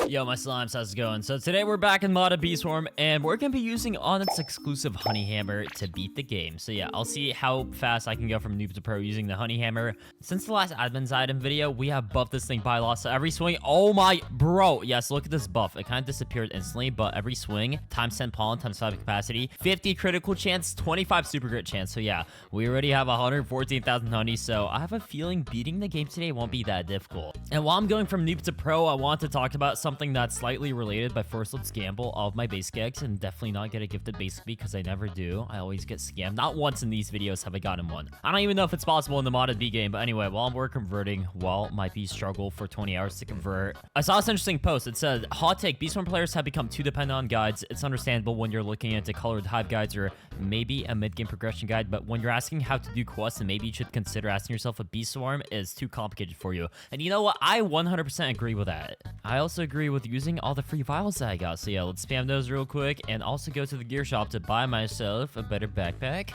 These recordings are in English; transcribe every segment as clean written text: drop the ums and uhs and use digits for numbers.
Yo, my slimes, how's it going? So today we're back in modded bee swarm, and we're gonna be using Onett's exclusive honey hammer to beat the game. So yeah, I'll see how fast I can go from noob to pro using the honey hammer. Since the last admin's item video, we have buffed this thing by law, so every swing, oh my, bro, yes, look at this buff. It kind of disappeared instantly, but every swing, times 10 pollen, times 5 capacity, 50 critical chance, 25 super grit chance. So yeah, we already have 114,000 honey, so I have a feeling beating the game today won't be that difficult. And while I'm going from noob to pro, I want to talk about something that's slightly related, but first let's gamble all of my base gigs and definitely not get a gifted base because I never do. I always get scammed. Not once in these videos have I gotten one. I don't even know if it's possible in the modded B game, but anyway, while we're converting, while my bees struggle for 20 hours to convert, I saw this interesting post. It said, hot take, bee swarm players have become too dependent on guides. It's understandable when you're looking into colored hive guides or maybe a mid-game progression guide, but when you're asking how to do quests, and maybe you should consider asking yourself if bee swarm is too complicated for you. And you know what? I 100% agree with that. I also agree with using all the free vials that I got. So yeah, let's spam those real quick and also go to the gear shop to buy myself a better backpack.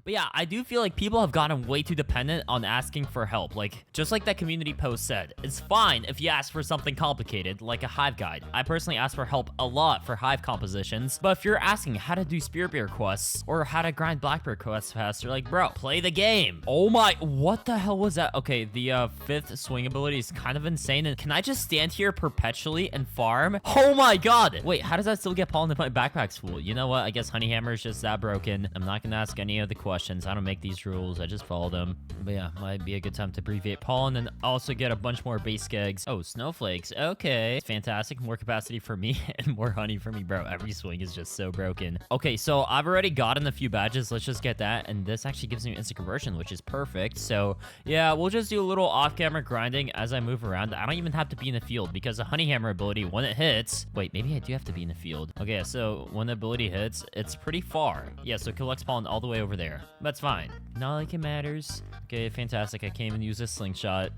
But yeah, I do feel like people have gotten way too dependent on asking for help. Like, just like that community post said, it's fine if you ask for something complicated, like a hive guide. I personally ask for help a lot for hive compositions, but if you're asking how to do spirit bear quests or how to grind blackbeard quests faster, like, bro, play the game. Oh my, what the hell was that? Okay, the fifth swing ability is kind of insane. And can I just stand here perpetually and farm? Oh my god. Wait, how does that still get pollen if my backpack's full? You know what? I guess honey hammer is just that broken. I'm not gonna ask any of the questions. I don't make these rules. I just follow them. But yeah, might be a good time to abbreviate pollen and also get a bunch more base gigs. Oh, snowflakes. Okay. Fantastic. More capacity for me and more honey for me, bro. Every swing is just so broken. Okay, so I've already gotten a few badges. Let's just get that. And this actually gives me instant conversion, which is perfect. So yeah, we'll just do a little off-camera grinding as I move around. I don't even have to be in the field because the honey hammer ability, when it hits... Wait, maybe I do have to be in the field. Okay, so when the ability hits, it's pretty far. Yeah, so it collects pollen all the way over there. That's fine. Not like it matters. Okay, fantastic. I can't even use a slingshot.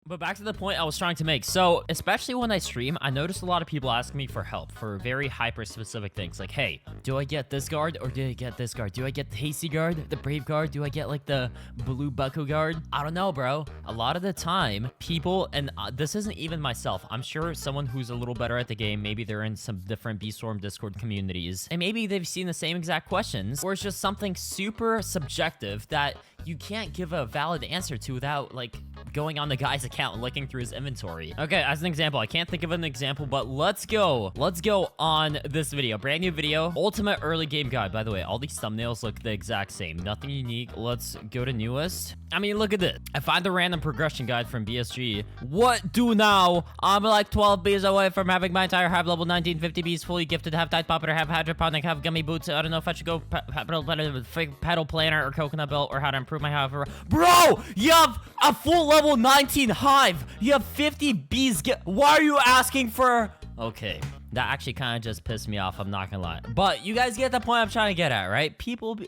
But back to the point I was trying to make. So, especially when I stream, I noticed a lot of people asking me for help for very hyper-specific things. Like, hey, do I get this guard or do I get this guard? Do I get the hasty guard, the brave guard? Do I get, like, the blue bucko guard? I don't know, bro. A lot of the time, people, and this isn't even myself. I'm sure someone who's a little better at the game, maybe they're in some different Bee Swarm Discord communities, and maybe they've seen the same exact questions, or it's just something super subjective that you can't give a valid answer to without, like, going on the guy's account and looking through his inventory. Okay, as an example, I can't think of an example, but let's go on this video. Brand new video, ultimate early game guide. By the way, all these thumbnails look the exact same. Nothing unique. Let's go to newest. I mean, look at this. I find the random progression guide from BSG. What do now? I'm like 12 bees away from having my entire hive level 1950 bees fully gifted, have tight popper, have hydroponic, have gummy boots. I don't know if I should go petal planner or coconut belt or how to improve my hive. Bro, you have a full level 19 hive. You have 50 bees. Why are you asking for... Okay, that actually kind of just pissed me off, I'm not gonna lie. But you guys get the point I'm trying to get at, right? People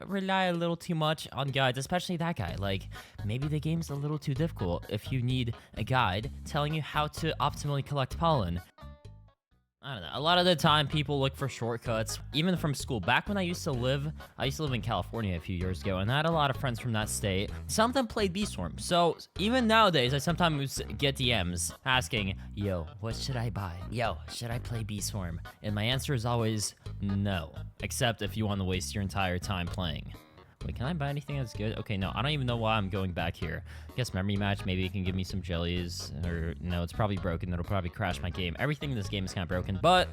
rely a little too much on guides, especially that guy. Like, maybe the game's a little too difficult if you need a guide telling you how to optimally collect pollen. I don't know. A lot of the time, people look for shortcuts, even from school. Back when I used to live in California a few years ago, and I had a lot of friends from that state. Some of them played Bee Swarm. So even nowadays, I sometimes get DMs asking, yo, what should I buy? Yo, should I play Bee Swarm? And my answer is always no, except if you want to waste your entire time playing. Wait, can I buy anything that's good? Okay, no, I don't even know why I'm going back here. I guess memory match, maybe it can give me some jellies. Or, no, it's probably broken. It'll probably crash my game. Everything in this game is kind of broken, but...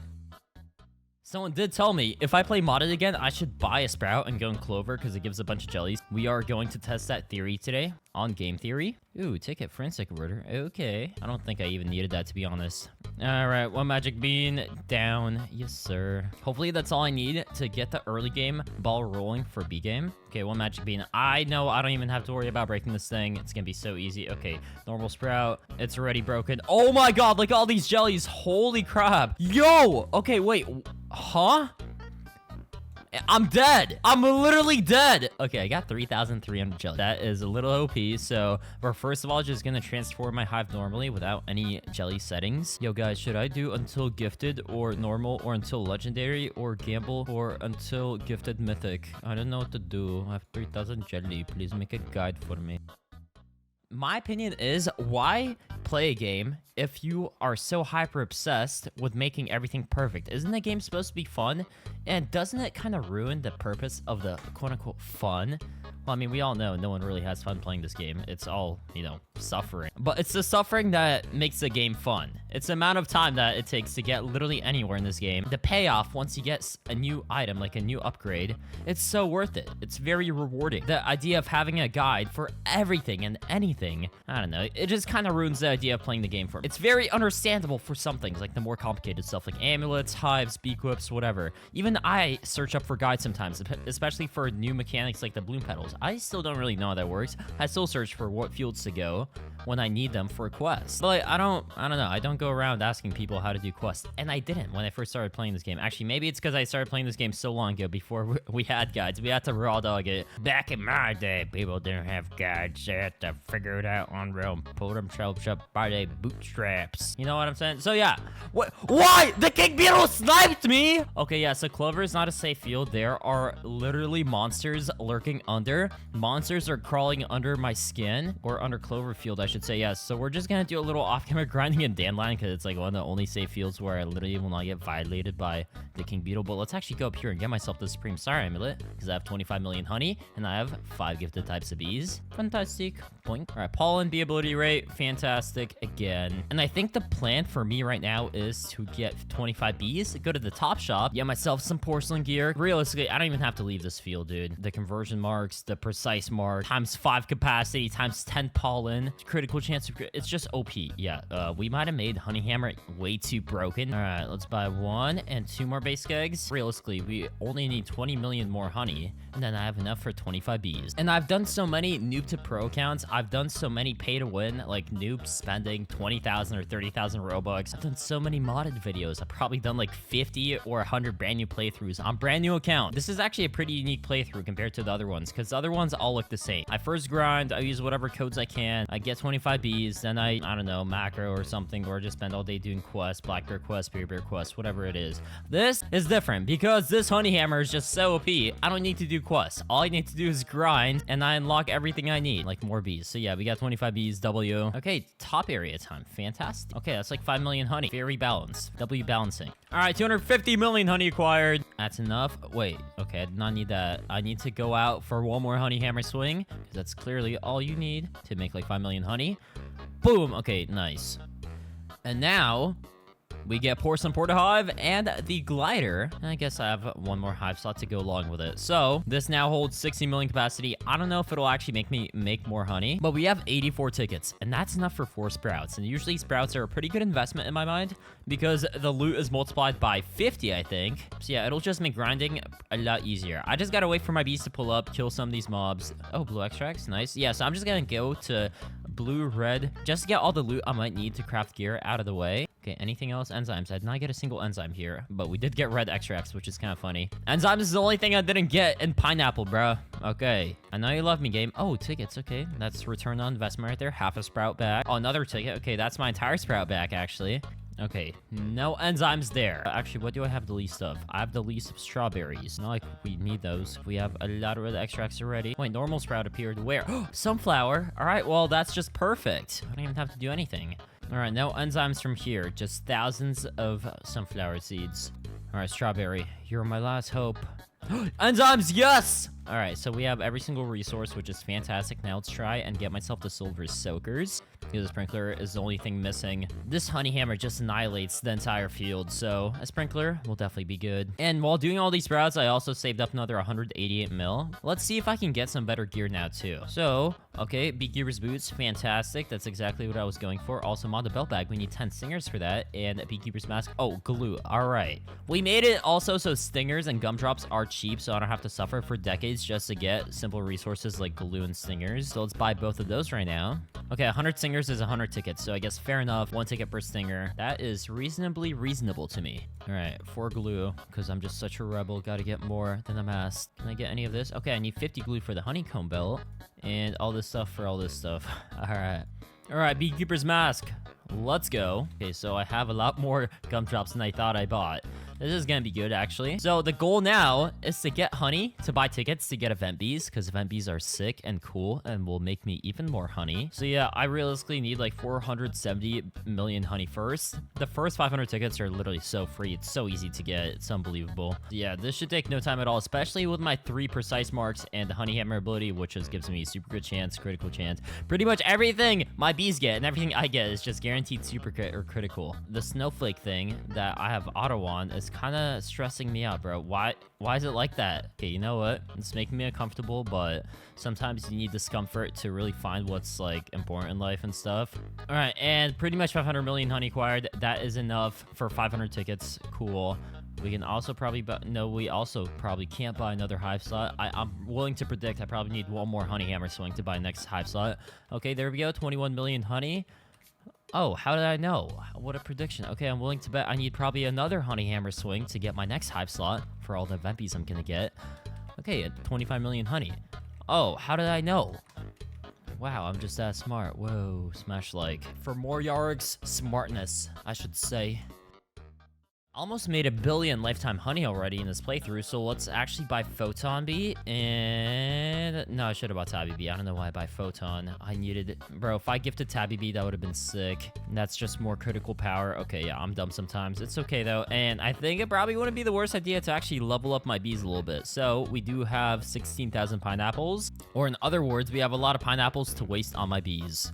Someone did tell me, if I play modded again, I should buy a sprout and go in clover because it gives a bunch of jellies. We are going to test that theory today on game theory. Ooh, ticket for insect converter. Okay. I don't think I even needed that, to be honest. All right, one magic bean down. Yes, sir. Hopefully that's all I need to get the early game ball rolling for B game. Okay, one magic bean. I know I don't even have to worry about breaking this thing. It's gonna be so easy. Okay, normal sprout. It's already broken. Oh my god, like all these jellies. Holy crap. Yo! Okay, wait. Huh? I'm dead. I'm literally dead. Okay, I got 3,300 jelly. That is a little OP. So we're first of all just gonna transform my hive normally without any jelly settings. Yo guys, should I do until gifted or normal or until legendary or gamble or until gifted mythic? I don't know what to do. I have 3,000 jelly. Please make a guide for me. my opinion is, why play a game if you are so hyper obsessed with making everything perfect? Isn't the game supposed to be fun? And doesn't it kind of ruin the purpose of the quote-unquote fun? Well, I mean, we all know no one really has fun playing this game. It's all, you know, suffering. But it's the suffering that makes the game fun. It's the amount of time that it takes to get literally anywhere in this game. The payoff once you get a new item, like a new upgrade, it's so worth it. It's very rewarding. The idea of having a guide for everything and anything, I don't know, it just kind of ruins the idea of playing the game for me. It's very understandable for some things, like the more complicated stuff, like amulets, hives, bee quips, whatever. Even I search up for guides sometimes, especially for new mechanics like the bloom petals. I still don't really know how that works. I still search for what fields to go when I need them for a quest. But like, I don't know. I don't go around asking people how to do quests. And I didn't when I first started playing this game. Actually, maybe it's because I started playing this game so long ago before we had guides. We had to raw dog it. Back in my day, people didn't have guides. They had to figure it out on their own. Pull themselves up by their bootstraps. You know what I'm saying? So yeah. What? Why? The king beetle sniped me! Okay, yeah, so Clover is not a safe field. There are literally monsters lurking under. Monsters are crawling under my skin, or under Cloverfield, I should say. Yes, so we're just gonna do a little off-camera grinding in Dandelion because it's like one of the only safe fields where I literally will not get violated by the king beetle. But let's actually go up here and get myself the Supreme Star Amulet because I have 25 million honey and I have 5 gifted types of bees. Fantastic. Boink. All right, pollen, bee ability rate, fantastic again. And I think the plan for me right now is to get 25 bees, go to the top shop, get myself some porcelain gear. Realistically, I don't even have to leave this field, dude. The conversion marks, the precise mark, times 5 capacity, times 10 pollen, critical chance of, it's just OP. Yeah, we might have made Honey Hammer way too broken. All right, let's buy 1 and 2 more basic eggs. Realistically, we only need 20 million more honey, and then I have enough for 25 bees. And I've done so many noob to pro accounts. I've done so many pay to win, like noobs spending 20,000 or 30,000 Robux. I've done so many modded videos. I've probably done like 50 or 100 brand new playthroughs on brand new account. This is actually a pretty unique playthrough compared to the other ones, because the other ones all look the same. I first grind, I use whatever codes I can, I get 25 bees, then I don't know, macro or something, or just spend all day doing quests, black bear quests, beer bear quests, whatever it is. This is different because this honey hammer is just so OP. I don't need to do quests. All I need to do is grind, and I unlock everything I need, like more bees. So yeah, we got 25 bees, W. Okay, top area time, fantastic. Okay, that's like 5 million honey, very balanced, W balancing. All right, 250 million honey acquired. That's enough. Wait, okay, I did not need that. I need to go out for one more honey hammer swing, because that's clearly all you need to make like 5 million honey. Boom. Okay, nice. And now we get Porcelain Porta Hive and the glider. And I guess I have one more hive slot to go along with it. So this now holds 60 million capacity. I don't know if it'll actually make me make more honey, but we have 84 tickets, and that's enough for 4 sprouts. And usually sprouts are a pretty good investment in my mind because the loot is multiplied by 50, I think. So yeah, it'll just make grinding a lot easier. I just gotta wait for my bees to pull up, kill some of these mobs. Oh, blue extracts, nice. Yeah, so I'm just gonna go to blue, red, just to get all the loot I might need to craft gear out of the way. Okay, anything else? Enzymes. I did not get a single enzyme here, but we did get red extracts, which is kind of funny. Enzymes is the only thing I didn't get in pineapple, bro. Okay. I know you love me, game. Oh, tickets. Okay, that's return on investment right there. Half a sprout back. Oh, another ticket. Okay, that's my entire sprout back, actually. Okay, no enzymes there. Actually, what do I have the least of? I have the least of strawberries. Not like we need those. We have a lot of red extracts already. Wait, normal sprout appeared where? Sunflower. All right, well, that's just perfect. I don't even have to do anything. All right, no enzymes from here. Just thousands of sunflower seeds. All right, strawberry, you're my last hope. Enzymes, yes! All right, so we have every single resource, which is fantastic. Now let's try and get myself the silver soakers, because the sprinkler is the only thing missing. This honey hammer just annihilates the entire field, so a sprinkler will definitely be good. And while doing all these sprouts, I also saved up another 188 mil. Let's see if I can get some better gear now too. So, okay, beekeeper's boots, fantastic. That's exactly what I was going for. Also, mod the belt bag. We need 10 stingers for that, and a beekeeper's mask. Oh, glue. All right, we made it also so stingers and gumdrops are cheap, so I don't have to suffer for decades just to get simple resources like glue and stingers. So let's buy both of those right now. Okay, 100 stingers is 100 tickets, so I guess fair enough. 1 ticket per stinger. That is reasonably reasonable to me. All right, 4 glue, because I'm just such a rebel. Gotta get more than a mask. Can I get any of this? Okay, I need 50 glue for the honeycomb belt, and all this stuff for all this stuff. All right, beekeeper's mask. Let's go. Okay, so I have a lot more gumdrops than I thought I bought. This is gonna be good, actually. So the goal now is to get honey to buy tickets to get event bees, because event bees are sick and cool and will make me even more honey. So yeah, I realistically need like 470 million honey first. The first 500 tickets are literally so free. It's so easy to get. It's unbelievable. Yeah, this should take no time at all, especially with my 3 precise marks and the honey hammer ability, which just gives me super good chance, critical chance. Pretty much everything my bees get and everything I get is just guaranteed super crit or critical. The snowflake thing that I have auto on is kind of stressing me out, bro. Why is it like that? Okay, you know what? It's making me uncomfortable, but sometimes you need discomfort to really find what's like important in life and stuff. All right, and pretty much 500 million honey acquired. That is enough for 500 tickets. Cool. We can also probably no, we also probably can't buy another hive slot. I'm willing to predict I probably need one more honey hammer swing to buy next hive slot. Okay, there we go. 21 million honey. Oh, how did I know? What a prediction. Okay, I'm willing to bet I need probably another honey hammer swing to get my next hive slot for all the event bees I'm gonna get. Okay, 25 million honey. Oh, how did I know? Wow, I'm just that smart. Whoa, smash like. For more yargs, smartness, I should say. Almost made 1 billion lifetime honey already in this playthrough, so let's actually buy Photon Bee, and... No, I should have bought Tabby Bee. I don't know why I buy Photon. I needed it. Bro, if I gifted Tabby Bee, that would have been sick. That's just more critical power. Okay, yeah, I'm dumb sometimes. It's okay, though, and I think it probably wouldn't be the worst idea to actually level up my bees a little bit. So, we do have 16,000 pineapples, or in other words, we have a lot of pineapples to waste on my bees.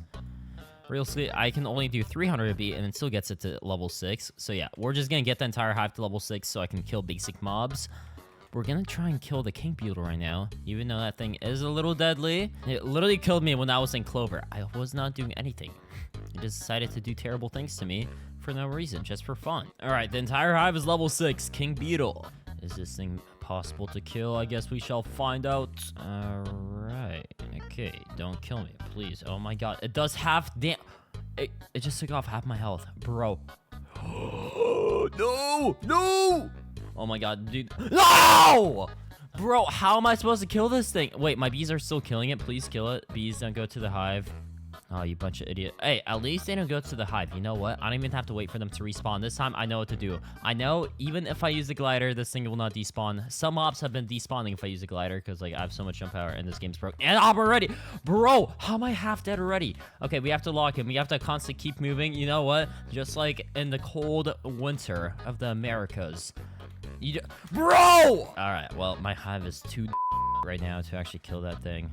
Realistically, I can only do 300 a beat and it still gets it to level 6. So yeah, we're just gonna get the entire hive to level 6 so I can kill basic mobs. We're gonna try and kill the king beetle right now, even though that thing is a little deadly. It literally killed me when I was in clover. I was not doing anything. It just decided to do terrible things to me for no reason, just for fun. All right, the entire hive is level 6. King beetle. Is this thing possible to kill? I guess we shall find out. All right. Okay, don't kill me, please. Oh my god, it does half damn. It just took off half my health, bro. No, no. Oh my god, dude. No! Bro, how am I supposed to kill this thing? Wait, my bees are still killing it. Please kill it. Bees, don't go to the hive. Oh, you bunch of idiot. Hey, at least they don't go to the hive. You know what? I don't even have to wait for them to respawn. This time, I know what to do. I know even if I use the glider, this thing will not despawn. Some mobs have been despawning if I use the glider because, like, I have so much jump power and this game's broke. And I'm already... Bro, how am I half dead already? Okay, we have to lock him. We have to constantly keep moving. You know what? Just like in the cold winter of the Americas. Bro! All right, well, my hive is too right now to actually kill that thing.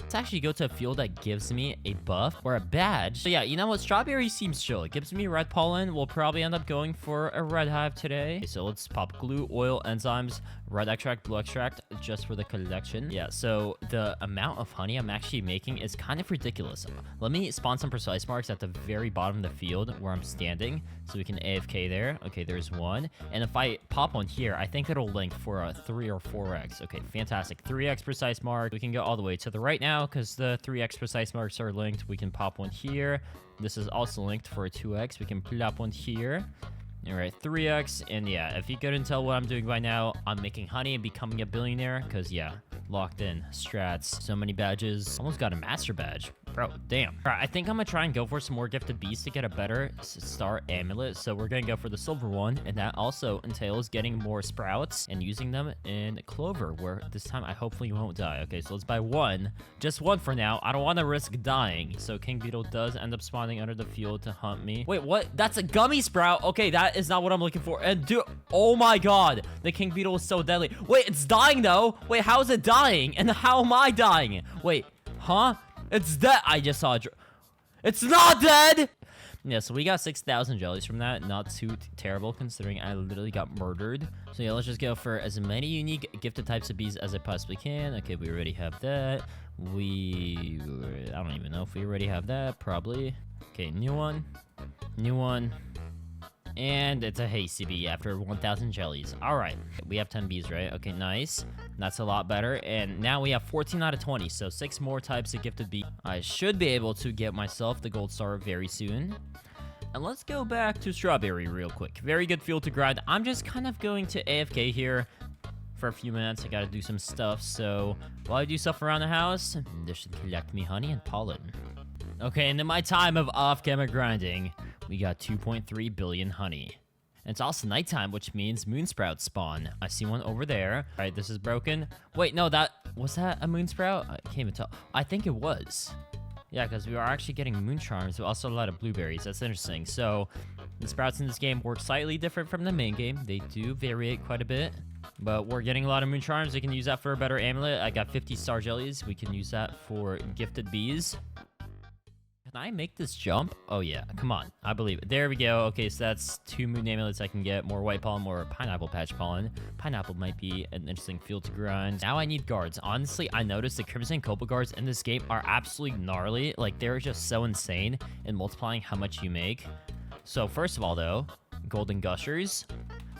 Let's actually go to a field that gives me a buff or a badge. So yeah, you know what? Strawberry seems chill. It gives me red pollen. We'll probably end up going for a red hive today. Okay, so let's pop glue, oil, enzymes, red extract, blue extract, just for the collection. Yeah, so the amount of honey I'm actually making is kind of ridiculous. Let me spawn some precise marks at the very bottom of the field where I'm standing so we can AFK there. Okay, there's one. And if I pop one here, I think it'll link for a 3 or 4x. Okay, fantastic. 3x precise mark. We can go all the way to the right now because the 3x precise marks are linked. We can pop one here. This is also linked for a 2x. We can plop one here. All right, 3x. And yeah, if you couldn't tell what I'm doing right now, I'm making honey and becoming a billionaire because, yeah, locked in strats. So many badges. Almost got a master badge. Bro, damn. All right, I think I'm gonna try and go for some more gifted bees to get a better star amulet. So we're gonna go for the silver one, and that also entails getting more sprouts and using them in clover, where this time I hopefully won't die. Okay, so let's buy one. Just one for now. I don't want to risk dying. So king beetle does end up spawning under the field to hunt me. Wait, what? That's a gummy sprout. Okay, that is not what I'm looking for. And dude, oh my god, the king beetle is so deadly. Wait, it's dying though. Wait, how is it dying? And how am I dying? Wait, huh? It's dead. I just saw it. It's not dead. Yeah, so we got 6,000 jellies from that. Not too terrible considering I literally got murdered. So yeah, let's just go for as many unique gifted types of bees as I possibly can. Okay, we already have that. I don't even know if we already have that. Probably. Okay, new one. New one. And it's a hasty bee after 1,000 jellies. All right, we have 10 bees, right? Okay, nice. That's a lot better. And now we have 14 out of 20, so 6 more types of gifted bee. I should be able to get myself the gold star very soon. And let's go back to strawberry real quick. Very good field to grind. I'm just kind of going to AFK here for a few minutes. I gotta do some stuff, so while I do stuff around the house, this should collect me honey and pollen. Okay, and in my time of off-camera grinding, we got 2.3 billion honey. And it's also nighttime, which means moon sprouts spawn. I see one over there. All right, this is broken. Wait, no, was that a moon sprout? I can't even tell. I think it was. Yeah, because we are actually getting moon charms, but also a lot of blueberries. That's interesting. So the sprouts in this game work slightly different from the main game. They do vary quite a bit. But we're getting a lot of moon charms. We can use that for a better amulet. I got 50 star jellies. We can use that for gifted bees. Can I make this jump? Oh, yeah. Come on. I believe it. There we go. Okay, so that's 2 moon amulets I can get. More white pollen, more pineapple patch pollen. Pineapple might be an interesting field to grind. Now I need guards. Honestly, I noticed the Crimson Cobalt guards in this game are absolutely gnarly. Like, they're just so insane in multiplying how much you make. So, first of all, though, golden gushers.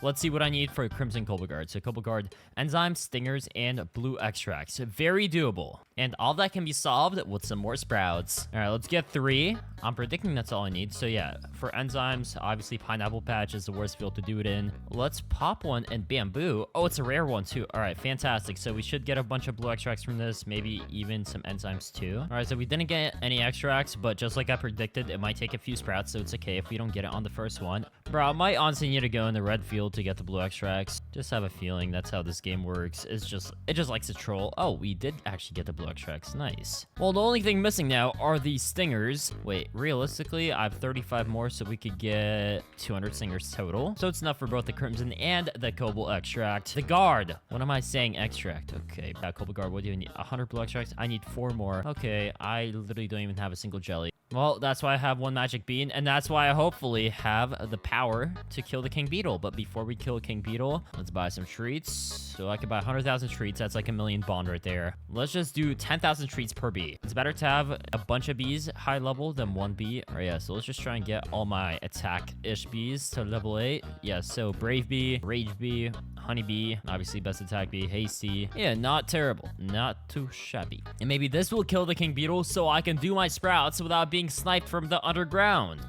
Let's see what I need for a Crimson Cobalt Guard. So Cobalt Guard, enzymes, stingers, and blue extracts. Very doable. And all that can be solved with some more sprouts. All right, let's get 3. I'm predicting that's all I need. So yeah, for enzymes, obviously pineapple patch is the worst field to do it in. Let's pop one and bamboo. Oh, it's a rare one too. All right, fantastic. So we should get a bunch of blue extracts from this, maybe even some enzymes too. All right, so we didn't get any extracts, but just like I predicted, it might take a few sprouts, so it's okay if we don't get it on the first one. Bro, I might honestly need to go in the red field to get the blue extracts. Just have a feeling that's how this game works. It just likes to troll. Oh, we did actually get the blue extracts. Nice. Well, the only thing missing now are the stingers. Wait, realistically, I have 35 more, so we could get 200 stingers total. So it's enough for both the crimson and the cobalt extract. The guard. What am I saying? Extract. Okay, cobalt guard. What do you need? 100 blue extracts. I need 4 more. Okay, I literally don't even have a single jelly. Well, that's why I have 1 magic bean, and that's why I hopefully have the power to kill the king beetle. But before we kill king beetle, let's buy some treats. So I could buy 100,000 treats. That's like a million bond right there. Let's just do 10,000 treats per bee. It's better to have a bunch of bees high level than 1 bee. All right, yeah, so let's just try and get all my attack-ish bees to level 8. Yeah, so brave bee, rage bee, honey bee, obviously best attack bee, hasty. Yeah, not terrible. Not too shabby. And maybe this will kill the king beetle so I can do my sprouts without being sniped from the underground.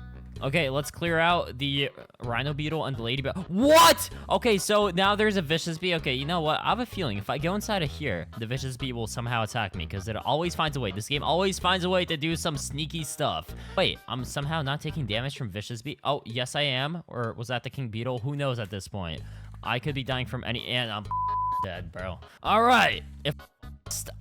Okay, let's clear out the rhino beetle and the lady beetle. What? Okay, so now there's a vicious bee. Okay, you know what? I have a feeling if I go inside of here, the vicious bee will somehow attack me because it always finds a way. This game always finds a way to do some sneaky stuff. Wait, I'm somehow not taking damage from vicious bee. Oh, yes, I am. Or was that the king beetle? Who knows at this point? I could be dying from any, and I'm dead, bro. All right.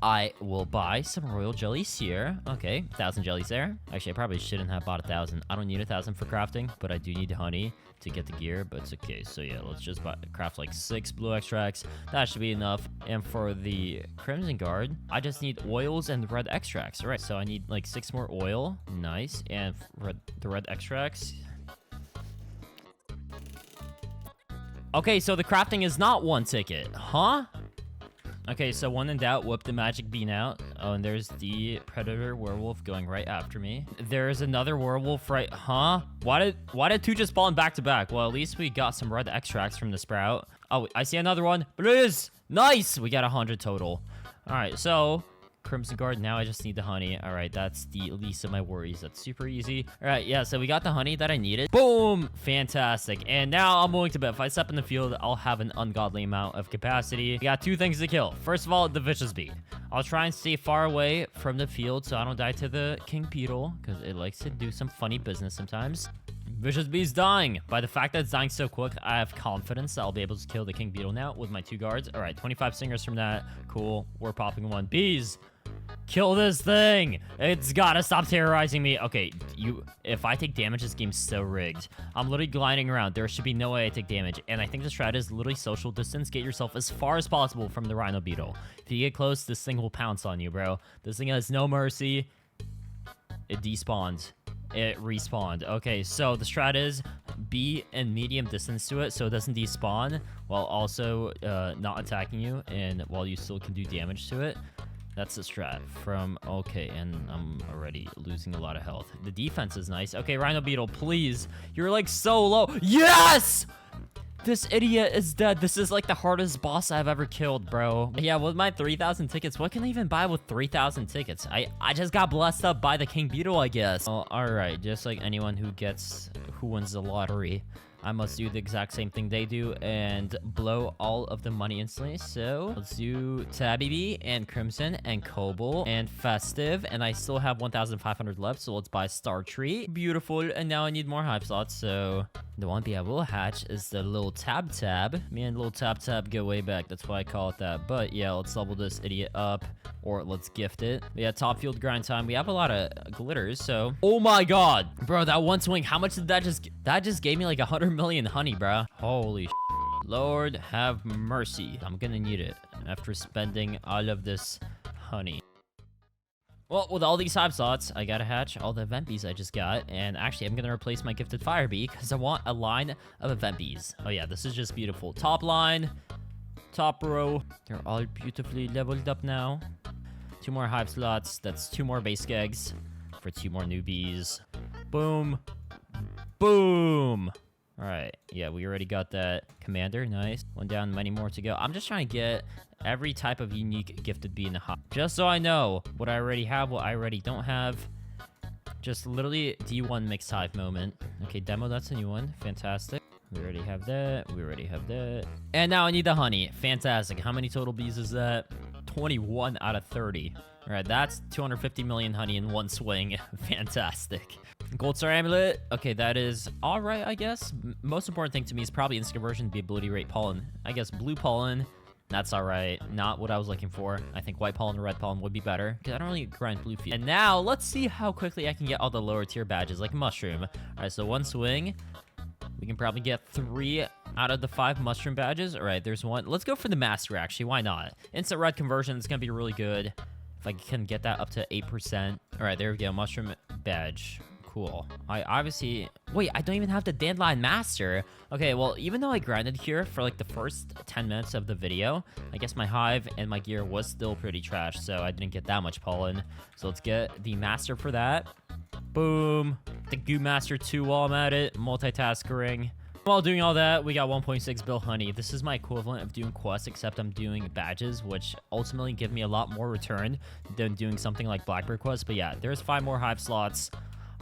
I will buy some royal jellies here. Okay, 1,000 jellies there. Actually, I probably shouldn't have bought 1,000. I don't need 1,000 for crafting, but I do need honey to get the gear, but it's okay. So yeah, let's just craft like 6 blue extracts. That should be enough. And for the crimson guard, I just need oils and red extracts. All right, so I need like 6 more oil. Nice. And the red extracts. Okay, so the crafting is not 1 ticket, huh? Okay, so when in doubt, whip the magic bean out. Oh, and there's the predator werewolf going right after me. There's another werewolf right, huh? Why did 2 just spawn back to back? Well, at least we got some red extracts from the sprout. Oh, I see another one. Please! Nice! We got 100 total. All right, so crimson guard, now I just need the honey. All right, that's the least of my worries. That's super easy. All right, yeah, so we got the honey that I needed. Boom! Fantastic. And now I'm willing to bet if I step in the field, I'll have an ungodly amount of capacity. We got 2 things to kill. First of all, the vicious bee. I'll try and stay far away from the field so I don't die to the king beetle because it likes to do some funny business sometimes. Vicious bee's dying. By the fact that it's dying so quick, I have confidence that I'll be able to kill the king beetle now with my 2 guards. All right, 25 stingers from that. Cool. We're popping 1. Bees! Kill this thing! It's gotta stop terrorizing me. Okay, if I take damage, this game's so rigged. I'm literally gliding around. There should be no way I take damage. And I think the strat is literally social distance. Get yourself as far as possible from the rhino beetle. If you get close, this thing will pounce on you, bro. This thing has no mercy. It despawned. It respawned. Okay, so the strat is be in medium distance to it so it doesn't despawn while also not attacking you and while you still can do damage to it. That's the strat from, okay, and I'm already losing a lot of health. The defense is nice. Okay, Rhino Beetle, please. You're like so low. Yes! This idiot is dead. This is like the hardest boss I've ever killed, bro. Yeah, with my 3,000 tickets, what can I even buy with 3,000 tickets? I just got blessed up by the King Beetle, I guess. Oh, all right, just like anyone who wins the lottery, I must do the exact same thing they do and blow all of the money instantly. So let's do Tabby Bee and Crimson and Cobalt and Festive. And I still have 1,500 left. So let's buy Star Tree. Beautiful. And now I need more hive slots. So The one bee I will hatch is the little tab. Me and little tab go way back. That's why I call it that. But yeah, let's level this idiot up, or let's gift it. But yeah, top field grind time. We have a lot of glitters, so. Oh my god, bro, that one swing. How much did that just? That just gave me like 100 million honey, bro. Holy. Lord have mercy. I'm gonna need it after spending all of this honey. Well, with all these hive slots, I gotta hatch all the event bees I just got. And actually, I'm gonna replace my gifted fire bee because I want a line of event bees. Oh yeah, this is just beautiful. Top line, top row. They're all beautifully leveled up now. 2 more hive slots. That's 2 more basic eggs for 2 more newbies. Boom. Boom. All right. Yeah, we already got that commander. Nice. 1 down, many more to go. I'm just trying to get every type of unique gifted bee in the hive, just so I know what I already have, what I already don't have. Just literally D1 mixed hive moment. Okay, demo, that's a new one. Fantastic. We already have that. We already have that. And now I need the honey. Fantastic. How many total bees is that? 21 out of 30. All right, that's 250 million honey in 1 swing. Fantastic. Gold star amulet. Okay, that is all right, I guess. Most important thing to me is probably instant conversion, the ability rate pollen. I guess blue pollen. That's all right. Not what I was looking for. I think white pollen or red pollen would be better because I don't really grind blue field. And now let's see how quickly I can get all the lower tier badges like mushroom. All right, so 1 swing. We can probably get 3 out of the 5 mushroom badges. All right, there's 1. Let's go for the master, actually. Why not? Instant red conversion is going to be really good if I can get that up to 8%. All right, there we go. Mushroom badge. Cool. I obviously... Wait, I don't even have the dandelion master. Okay, well, even though I grinded here for like the first 10 minutes of the video, I guess my hive and my gear was still pretty trash, so I didn't get that much pollen. So let's get the master for that. Boom. The goo master too while I'm at it. Multitasking. While doing all that, we got 1.6 bill honey. This is my equivalent of doing quests, except I'm doing badges, which ultimately give me a lot more return than doing something like Blackbird quests. But yeah, there's 5 more hive slots.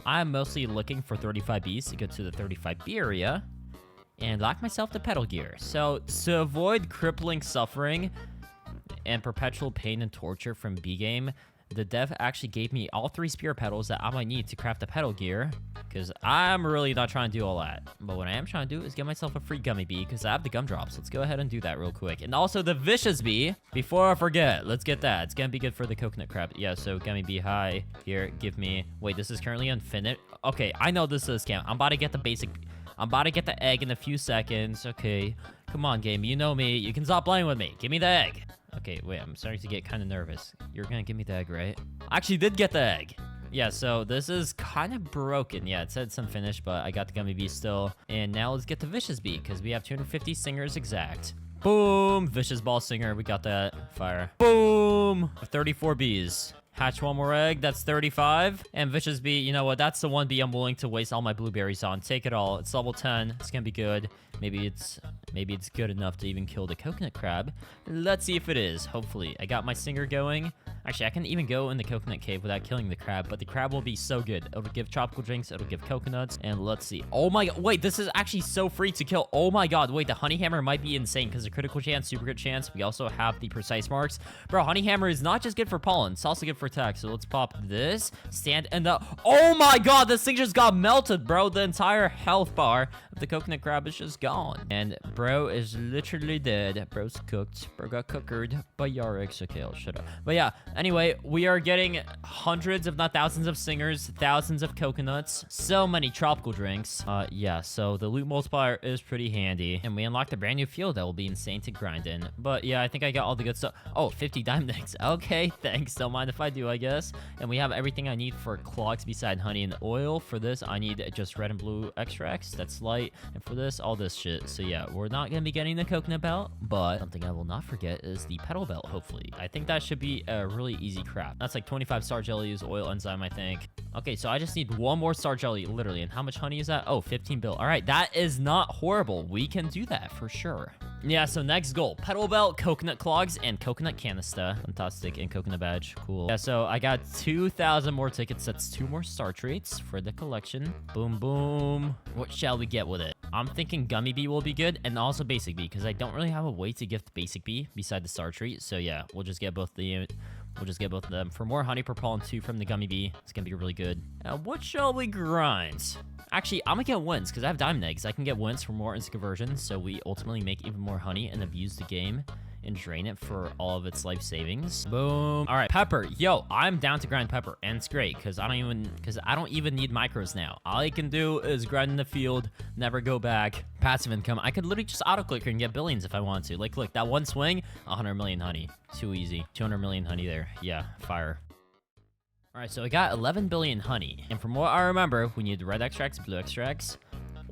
I'm mostly looking for 35 bees to get to the 35 bee area and lock myself the petal gear. So to avoid crippling suffering and perpetual pain and torture from bee game, the dev actually gave me all 3 spear petals that I might need to craft the petal gear, because I'm really not trying to do all that. But what I am trying to do is get myself a free gummy bee, because I have the gumdrops. Let's go ahead and do that real quick. And also the vicious bee. Before I forget, let's get that. It's gonna be good for the coconut crab. Yeah, so gummy bee, hi. Here, give me... Wait, this is currently infinite? Okay, I know this is a scam. I'm about to get the basic... I'm about to get the egg in a few seconds. Okay, come on, game. You know me. You can stop playing with me. Give me the egg. Okay, wait, I'm starting to get kind of nervous. You're gonna give me the egg, right? I actually did get the egg. Yeah, so this is kind of broken. Yeah, it said it's unfinished, but I got the gummy bee still. And now let's get the vicious bee, because we have 250 singers exact. Boom! Vicious ball singer, we got that. Fire. Boom! 34 bees. Hatch 1 more egg, that's 35. And vicious bee, you know what? That's the 1 bee I'm willing to waste all my blueberries on. Take it all. It's level 10. It's gonna be good. Maybe it's good enough to even kill the coconut crab. Let's see if it is. Hopefully. I got my singer going. Actually, I can even go in the coconut cave without killing the crab, but the crab will be so good. It'll give tropical drinks, it'll give coconuts, and let's see. Oh my god, wait, this is actually so free to kill. Oh my god, wait, the honey hammer might be insane because the critical chance, super good chance. We also have the precise marks. Bro, honey hammer is not just good for pollen, it's also good for attack. So let's pop this, stand, and the... Oh my god, this thing just got melted, bro. The entire health bar of the coconut crab is just gone. And bro is literally dead. Bro's cooked. Bro got cookered by Yarix. Okay, I'll shut up. But yeah, anyway, we are getting hundreds, if not thousands of singers, thousands of coconuts, so many tropical drinks. Yeah, so the loot multiplier is pretty handy. And we unlocked a brand new field that will be insane to grind in. But yeah, I think I got all the good stuff. Oh, 50 diamond eggs. Okay, thanks. Don't mind if I do, I guess. And we have everything I need for clogs beside honey and oil. For this, I need just red and blue extracts. That's light. And for this, all this shit. So yeah, we're not going to be getting the coconut belt, but something I will not forget is the petal belt, hopefully. I think that should be a really easy craft. That's like 25 star jellies, oil enzyme, I think. Okay, so I just need 1 more star jelly, literally. And how much honey is that? Oh, 15 bill. All right, that is not horrible. We can do that for sure. Yeah, so next goal, petal belt, coconut clogs, and coconut canister. Fantastic, and coconut badge. Cool. Yeah, so I got 2,000 more tickets. That's 2 more star traits for the collection. Boom, boom. What shall we get with it? I'm thinking gummy bee will be good, and also basic bee, because I don't really have a way to gift basic bee beside the star treat. So yeah, we'll just get both the We'll just get both of them. For more honey per pollen, 2 from the gummy bee. It's gonna be really good. What shall we grind? Actually, I'm gonna get wins because I have diamond eggs. I can get wins for more instant conversions, so we ultimately make even more honey and abuse the game and drain it for all of its life savings. Boom. All right, pepper. Yo, I'm down to grind pepper, and it's great because I don't even need micros now. All I can do is grind in the field, never go back. Passive income. I could literally just auto click and get billions if I want to. Like, look, that one swing, 100 million honey. Too easy. 200 million honey there. Yeah, fire. All right, so I got 11 billion honey, and from what I remember, we need red extracts, blue extracts,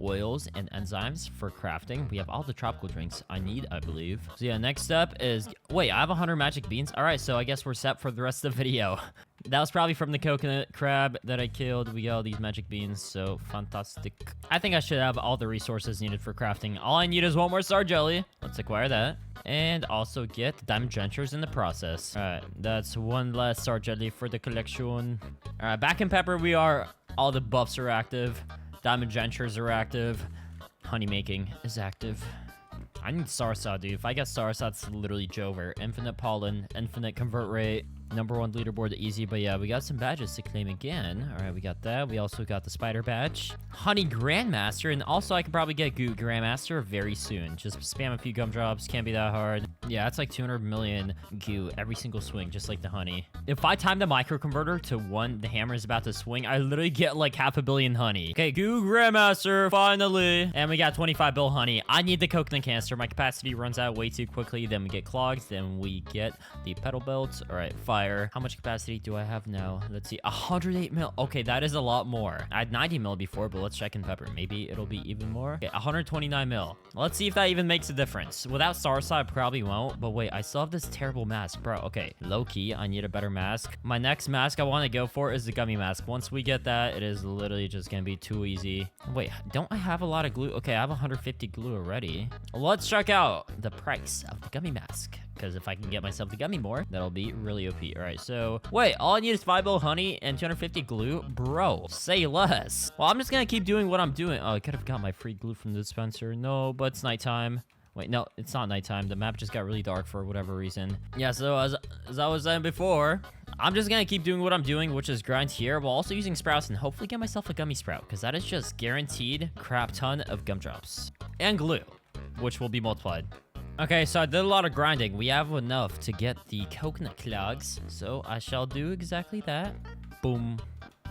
oils, and enzymes for crafting. We have all the tropical drinks I need, I believe. So yeah, next step is... Wait, I have 100 magic beans? All right, so I guess we're set for the rest of the video. That was probably from the coconut crab that I killed. We got all these magic beans, so fantastic. I think I should have all the resources needed for crafting. All I need is one more star jelly. Let's acquire that. And also get the diamond drenchers in the process. All right, that's one last star jelly for the collection. All right, back in pepper we are. All the buffs are active. Diamond drenchers are active. Honey making is active. I need Sarsa, dude. If I get Sarsa, it's literally Jover. Infinite pollen, infinite convert rate, #1 leaderboard easy. But yeah, we got some badges to claim again. All right, we got that. We also got the spider badge. Honey Grandmaster, and also I can probably get Goo Grandmaster very soon. Just spam a few gumdrops, can't be that hard. Yeah, it's like 200 million goo every single swing, just like the honey. If I time the micro converter to when the hammer is about to swing, I literally get like 500 million honey. Okay, Goo Grandmaster, finally. And we got 25 bill honey. I need the coconut canister. My capacity runs out way too quickly. Then we get clogs. Then we get the petal belts. All right, fire. How much capacity do I have now? Let's see, 108 mil. Okay, that is a lot more. I had 90 mil before, but let's check in pepper. Maybe it'll be even more. Okay, 129 mil. Let's see if that even makes a difference. Without Sarsa, I probably won't. But wait, I still have this terrible mask, bro. Okay, low-key, I need a better mask. My next mask I want to go for is the gummy mask. Once we get that, it is literally just gonna be too easy. Wait, don't I have a lot of glue? Okay, I have 150 glue already. Let's check out the price of the gummy mask, because if I can get myself the gummy more, that'll be really OP. All right, so wait, all I need is 5 bill honey and 250 glue. Bro, say less. Well, I'm just gonna keep doing what I'm doing. Oh, I could have got my free glue from the dispenser. No, but it's nighttime. Wait, no, it's not nighttime. The map just got really dark for whatever reason. Yeah, so as I was saying before, I'm just gonna keep doing what I'm doing, which is grind here, while also using sprouts and hopefully get myself a gummy sprout, because that is just guaranteed crap ton of gumdrops and glue, which will be multiplied. Okay, so I did a lot of grinding. We have enough to get the coconut clogs, so I shall do exactly that. Boom.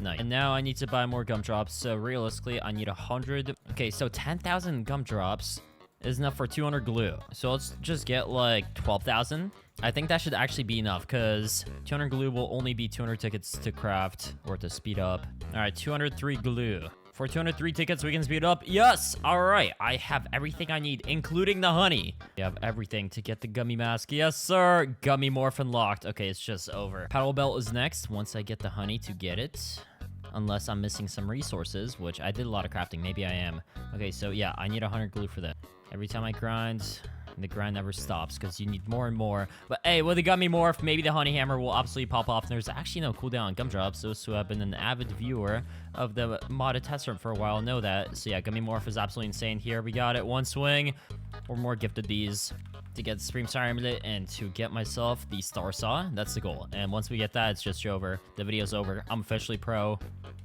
Nice. And now I need to buy more gumdrops, so realistically, I need 100. Okay, so 10,000 gumdrops is enough for 200 glue. So let's just get like 12,000. I think that should actually be enough, because 200 glue will only be 200 tickets to craft or to speed up. All right, 203 glue. For 203 tickets, we can speed up. Yes! All right, I have everything I need, including the honey. We have everything to get the gummy mask. Yes, sir. Gummy morph unlocked. Okay, it's just over. Petal belt is next, once I get the honey to get it. Unless I'm missing some resources, which I did a lot of crafting. Maybe I am. Okay, so yeah, I need 100 glue for that. Every time I grind, the grind never stops because you need more and more. But hey, with the gummy morph, maybe the honey hammer will absolutely pop off. And there's actually no cooldown on gumdrops. Those who have been an avid viewer of the modded test run for a while know that. So yeah, gummy morph is absolutely insane here. We got it. One swing or more gifted these to get the Supreme Star Amulet and to get myself the Star Saw. That's the goal. And once we get that, it's just over. The video's over. I'm officially pro.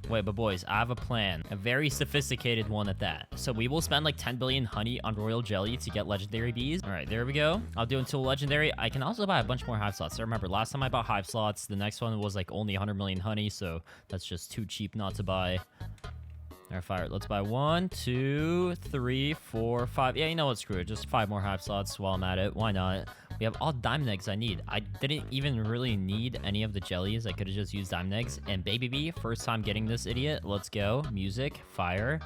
Wait, but boys, I have a plan. A very sophisticated one at that. So we will spend like 10 billion honey on royal jelly to get legendary bees. All right, there we go. I'll do until legendary. I can also buy a bunch more hive slots. So remember, last time I bought hive slots, the next one was like only 100 million honey. So that's just too cheap not to buy. All right, fire. Let's buy 1, 2, 3, 4, 5. Yeah, you know what? Screw it. Just 5 more hive slots while I'm at it. Why not? We have all diamond eggs I need. I didn't even really need any of the jellies. I could have just used diamond eggs. And baby bee, first time getting this idiot. Let's go. Music, fire,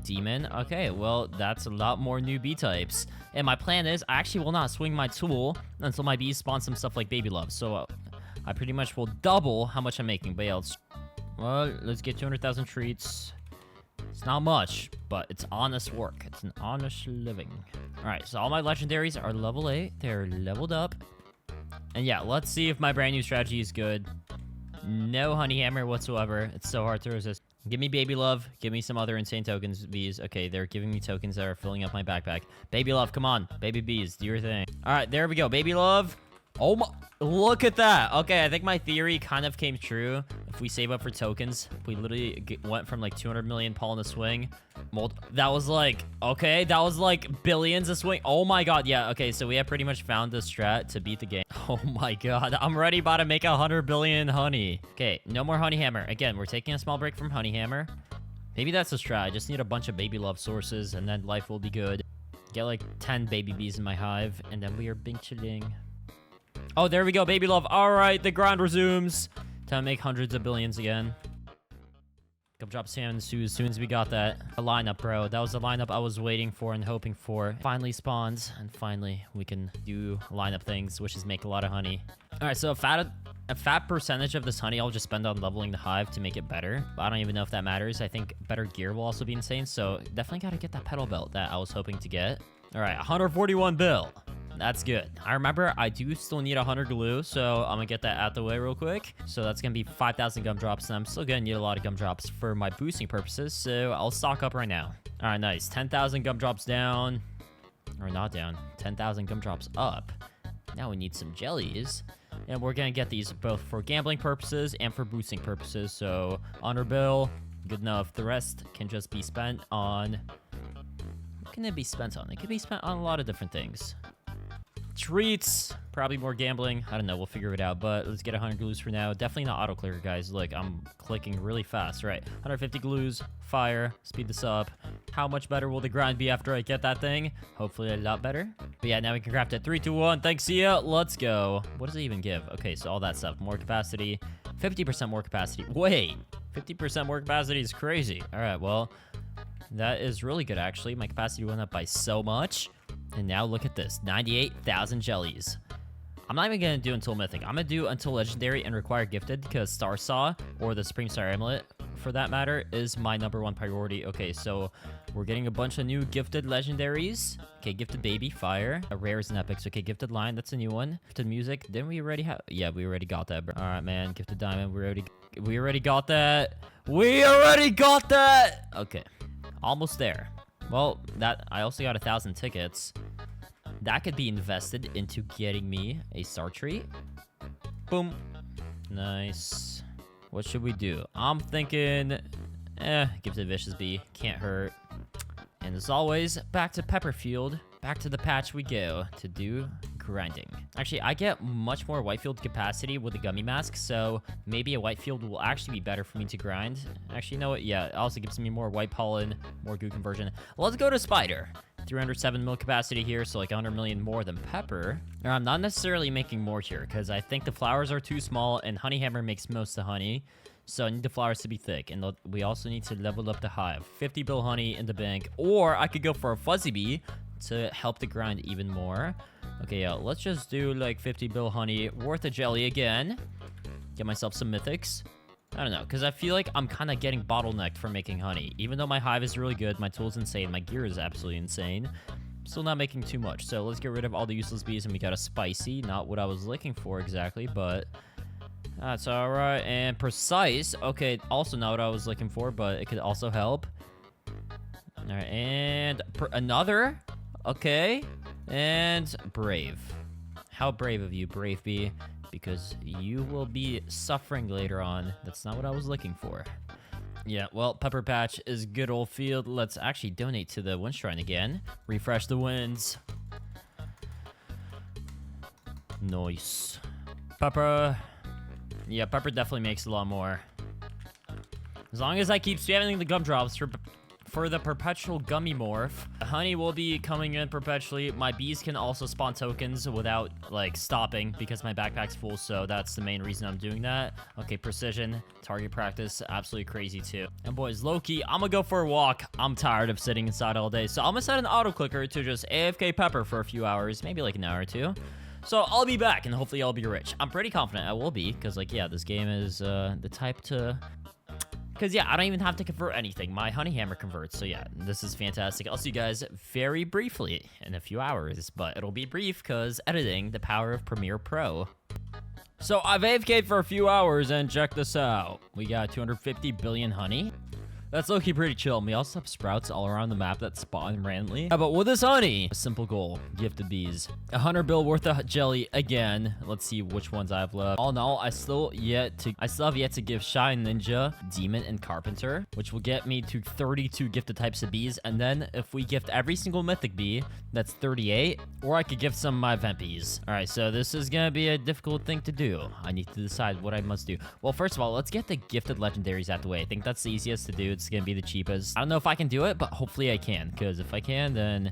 demon. Okay, well, that's a lot more new bee types. And my plan is I actually will not swing my tool until my bees spawn some stuff like baby love. So I pretty much will double how much I'm making. But yeah, let's get 200,000 treats. It's not much, but it's honest work. It's an honest living. All right, so all my legendaries are level 8. They're leveled up. And yeah, let's see if my brand new strategy is good. No honey hammer whatsoever. It's so hard to resist. Give me baby love. Give me some other insane tokens, bees. Okay, they're giving me tokens that are filling up my backpack. Baby love, come on. Baby bees, do your thing. All right, there we go. Baby love. Oh my, look at that. Okay, I think my theory kind of came true. If we save up for tokens, we literally went from like 200 million pollen a swing. That was like, okay, that was like billions a swing. Oh my god, yeah, okay, so we have pretty much found the strat to beat the game. Oh my god, I'm already about to make 100 billion honey. Okay, no more honey hammer. Again, we're taking a small break from honey hammer. Maybe that's a strat. I just need a bunch of baby love sources, and then life will be good. Get like 10 baby bees in my hive, and then we are bing chilling. Oh, there we go, baby love. All right, the grind resumes. Time to make hundreds of billions again. Gumdrop salmon stew as soon as we got that. A lineup, bro. That was the lineup I was waiting for and hoping for. Finally spawns, and finally we can do lineup things, which is make a lot of honey. All right, so a fat percentage of this honey I'll just spend on leveling the hive to make it better. But I don't even know if that matters. I think better gear will also be insane, so definitely got to get that petal belt that I was hoping to get. All right, 141 bill. That's good. I remember I do still need 100 glue, so I'm gonna get that out the way real quick. So that's gonna be 5,000 gumdrops, and I'm still gonna need a lot of gumdrops for my boosting purposes, so I'll stock up right now. All right, nice. 10,000 gumdrops down. Or not down. 10,000 gumdrops up. Now we need some jellies. And we're gonna get these both for gambling purposes and for boosting purposes. So, honor bill, good enough. The rest can just be spent on... What can it be spent on? It could be spent on a lot of different things. Treats, probably more gambling. I don't know, we'll figure it out, but let's get 100 glues for now. Definitely not auto clicker, guys. Look, I'm clicking really fast. Right, 150 glues, fire, speed this up. How much better will the grind be after I get that thing? Hopefully a lot better. But yeah, now we can craft it. 3, 2, 1. Thanks, see ya. Let's go. What does it even give? Okay, so all that stuff. More capacity. 50% more capacity. Wait, 50% more capacity is crazy. All right, well, that is really good, actually. My capacity went up by so much. And now look at this, 98,000 jellies. I'm not even gonna do until mythic. I'm gonna do until legendary and require gifted because Star Saw or the Supreme Star Amulet, for that matter, is my #1 priority. Okay, so we're getting a bunch of new gifted legendaries. Okay, gifted baby, fire. A rares and epics. Okay, gifted line, that's a new one. Gifted music, didn't we already have? Yeah, we already got that, bro. All right, man, gifted diamond, we already got that. We already got that. Okay, almost there. Well, I also got 1,000 tickets. That could be invested into getting me a star treat. Boom. Nice. What should we do? I'm thinking, gifted vicious bee. Can't hurt. And as always, back to Pepperfield. Back to the patch we go to do grinding. Actually, I get much more Whitefield capacity with the Gummy mask, so maybe a Whitefield will actually be better for me to grind. Actually, you know what? Yeah, it also gives me more white pollen, more goo conversion. Let's go to Spider. 307 mil capacity here, so like 100 million more than Pepper. Or I'm not necessarily making more here, because I think the flowers are too small, and Honey Hammer makes most of the honey. So I need the flowers to be thick, and we also need to level up the hive. 50 bill honey in the bank, or I could go for a fuzzy bee to help the grind even more. Okay, yeah, let's just do like 50 bill honey worth a jelly again. Get myself some mythics. I don't know, because I feel like I'm kind of getting bottlenecked for making honey. Even though my hive is really good, my tool's insane, my gear is absolutely insane. I'm still not making too much. So let's get rid of all the useless bees, and we got a spicy. Not what I was looking for exactly, but that's all right. And precise. Okay, also not what I was looking for, but it could also help. All right, and another. Okay, and brave. How brave of you, Brave Bee, because you will be suffering later on. That's not what I was looking for. Yeah, well, Pepper Patch is good old field. Let's actually donate to the Wind Shrine again. Refresh the winds. Nice. Pepper. Yeah, Pepper definitely makes a lot more. As long as I keep spamming the gumdrops for the perpetual gummy morph, honey will be coming in perpetually. My bees can also spawn tokens without like stopping because my backpack's full, so that's the main reason I'm doing that. Okay, precision, target practice, absolutely crazy too. And boys, low-key, I'm gonna go for a walk. I'm tired of sitting inside all day, so I'm gonna set an auto clicker to just AFK Pepper for a few hours, maybe like an hour or two. So I'll be back, and hopefully I'll be rich. I'm pretty confident I will be, because like, yeah, this game is the type to... Because, yeah, I don't even have to convert anything. My honey hammer converts. So, yeah, this is fantastic. I'll see you guys very briefly in a few hours. But it'll be brief because editing, the power of Premiere Pro. So, I've AFK'd for a few hours and check this out. We got 250 billion honey. That's low-key pretty chill. We also have sprouts all around the map that spawn randomly. How about with this honey? A simple goal. Gifted bees. 100 bill worth of jelly again. Let's see which ones I have left. All in all, I still have yet to give Shy Ninja, Demon, and Carpenter, which will get me to 32 gifted types of bees. And then if we gift every single mythic bee, that's 38. Or I could gift some of my event bees. All right, so this is gonna be a difficult thing to do. I need to decide what I must do. Well, first of all, let's get the gifted legendaries out the way. I think that's the easiest to do. It's gonna be the cheapest. I don't know if I can do it, but hopefully I can, because if I can, then